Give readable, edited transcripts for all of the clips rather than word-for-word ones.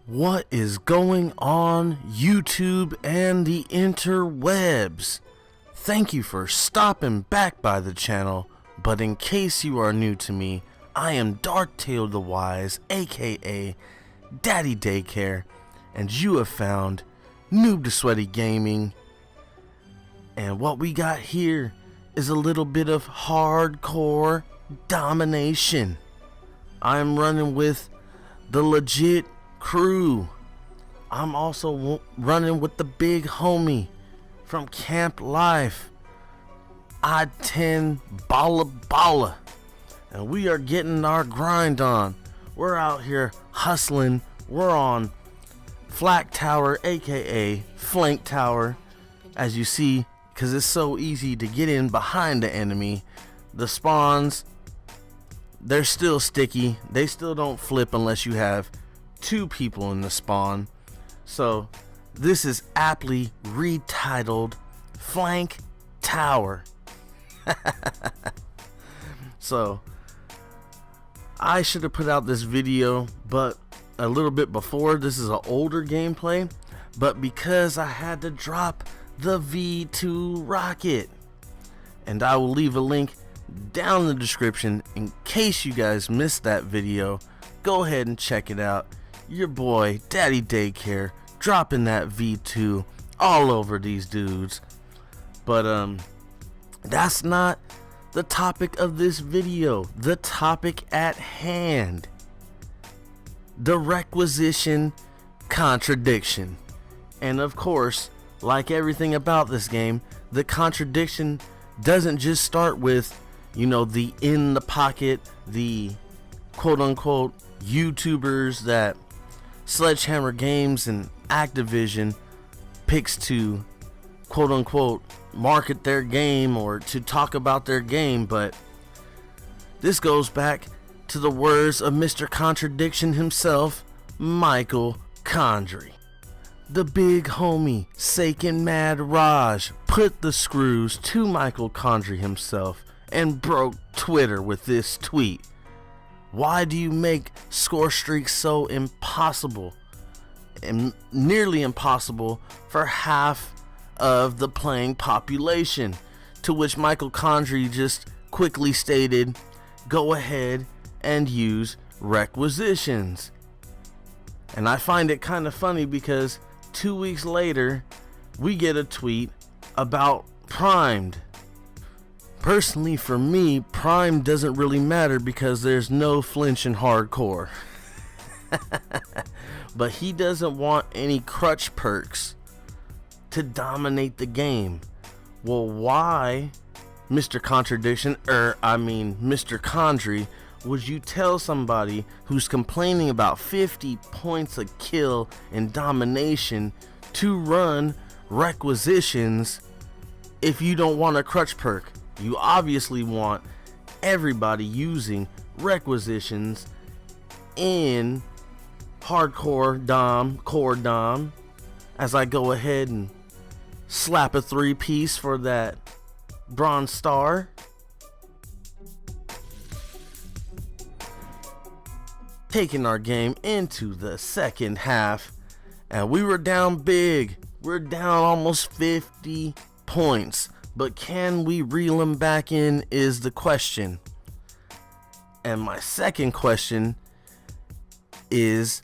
What is going on, YouTube and the interwebs? Thank you for stopping back by the channel, but in case you are new to me, I am Darktail the Wise, aka Daddy Daycare, and you have found Noob the Sweaty Gaming. And what we got here is a little bit of hardcore domination. I'm running with the legit crew. I'm also running with the big homie from Camp Life, Odd 10 Bala, and we are getting our grind on. We're out here hustling. We're on Flak Tower, aka Flank Tower, as you see, because it's so easy to get in behind the enemy. The spawns, they're still sticky. They still don't flip unless you have two people in the spawn. So this is aptly retitled Flank Tower. So I should have put out this video but a little bit before. This is an older gameplay, but because I had to drop the V2 rocket, and I will leave a link down in the description in case you guys missed that video. Go ahead and check it out. Your boy Daddy Daycare dropping that V2 all over these dudes. But that's not the topic of this video. The topic at hand: the Requisition Contradiction. And of course, like everything about this game, the contradiction doesn't just start with, you know, the in the pocket, the quote unquote YouTubers that Sledgehammer Games and Activision picks to quote unquote market their game or to talk about their game, but this goes back to the words of Mr. Contradiction himself, Michael Condrey. The big homie Sakin Mad Raj put the screws to Michael Condrey himself and broke Twitter with this tweet: "Why do you make score streaks so impossible and nearly impossible for half of the playing population?" To which Michael Condrey just quickly stated, "Go ahead and use requisitions." And I find it kind of funny because 2 weeks later we get a tweet about Primed. Personally, for me, Prime doesn't really matter because there's no flinch in hardcore. But he doesn't want any crutch perks to dominate the game. Well, why, Mr. Contradiction, Mr. Condrey, would you tell somebody who's complaining about 50 points a kill in domination to run requisitions if you don't want a crutch perk? You obviously want everybody using requisitions in hardcore dom, core dom, as I go ahead and slap a 3-piece for that bronze star. Taking our game into the second half, and we were down big. We're down almost 50 points. But can we reel them back in is the question. And my second question is,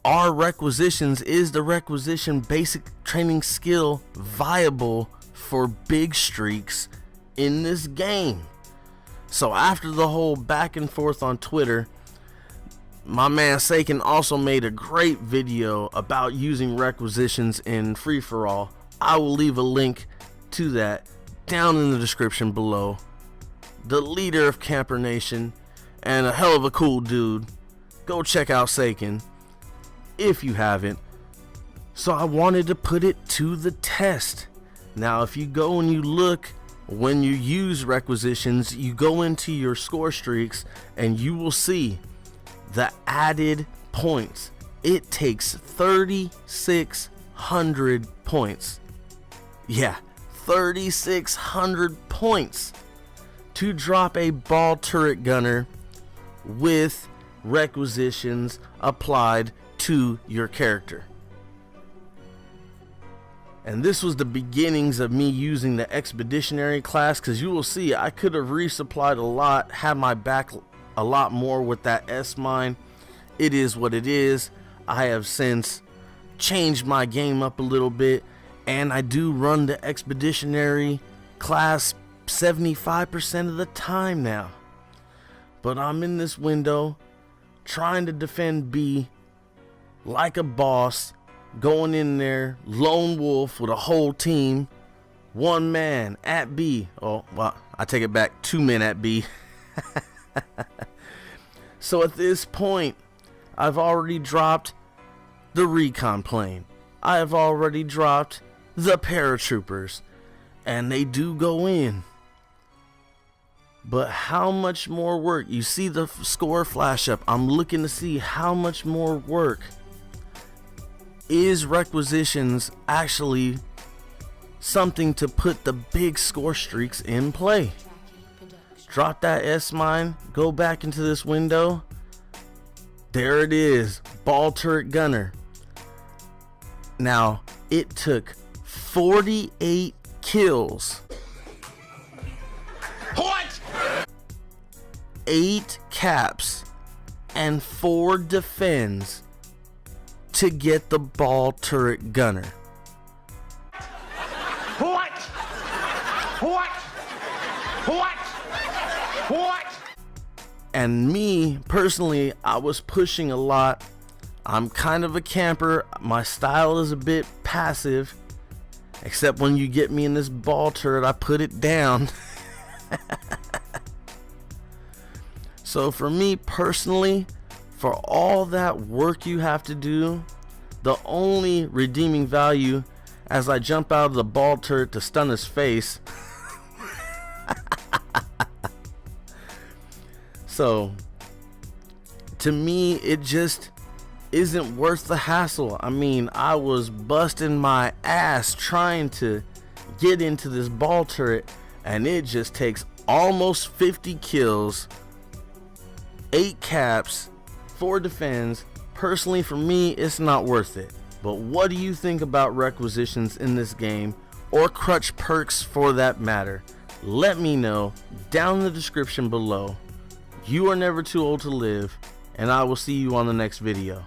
is the requisition basic training skill viable for big streaks in this game? So after the whole back and forth on Twitter, my man Sakin also made a great video about using requisitions in free-for-all. I will leave a link to that down in the description below. The leader of Camper Nation and a hell of a cool dude. Go check out Sakin if you haven't. So I wanted to put it to the test. Now if you go and you look, when you use requisitions, you go into your score streaks and you will see the added points. It takes 3,600 points. Yeah, 3,600 points to drop a ball turret gunner with requisitions applied to your character. And this was the beginnings of me using the Expeditionary class, because you will see I could have resupplied a lot, had my back a lot more with that S-Mine. It is what it is. I have since changed my game up a little bit, and I do run the Expeditionary class 75% of the time now. But I'm in this window trying to defend B like a boss, going in there lone wolf with a whole team, one man at B. Oh, well, I take it back, 2 men at B. So at this point, I've already dropped the recon plane. I have already dropped the paratroopers, and they do go in. But how much more work? You see the score flash up. I'm looking to see how much more work is Requisitions actually something to put the big score streaks in play. Drop that S-Mine, go back into this window. There it is, ball turret gunner. Now, it took 48 kills. What? 8 caps and 4 defends to get the ball turret gunner. What? What? What? What? And me personally, I was pushing a lot. I'm kind of a camper. My style is a bit passive, except when you get me in this ball turret, I put it down. So for me personally, for all that work you have to do, the only redeeming value as I jump out of the ball turret to stun his face. So to me, it just isn't worth the hassle. I mean, I was busting my ass trying to get into this ball turret, and it just takes almost 50 kills, 8 caps, 4 defends. Personally, for me, it's not worth it. But what do you think about Requisitions in this game, or crutch perks for that matter? Let me know down in the description below. You are never too old to live, and I will see you on the next video.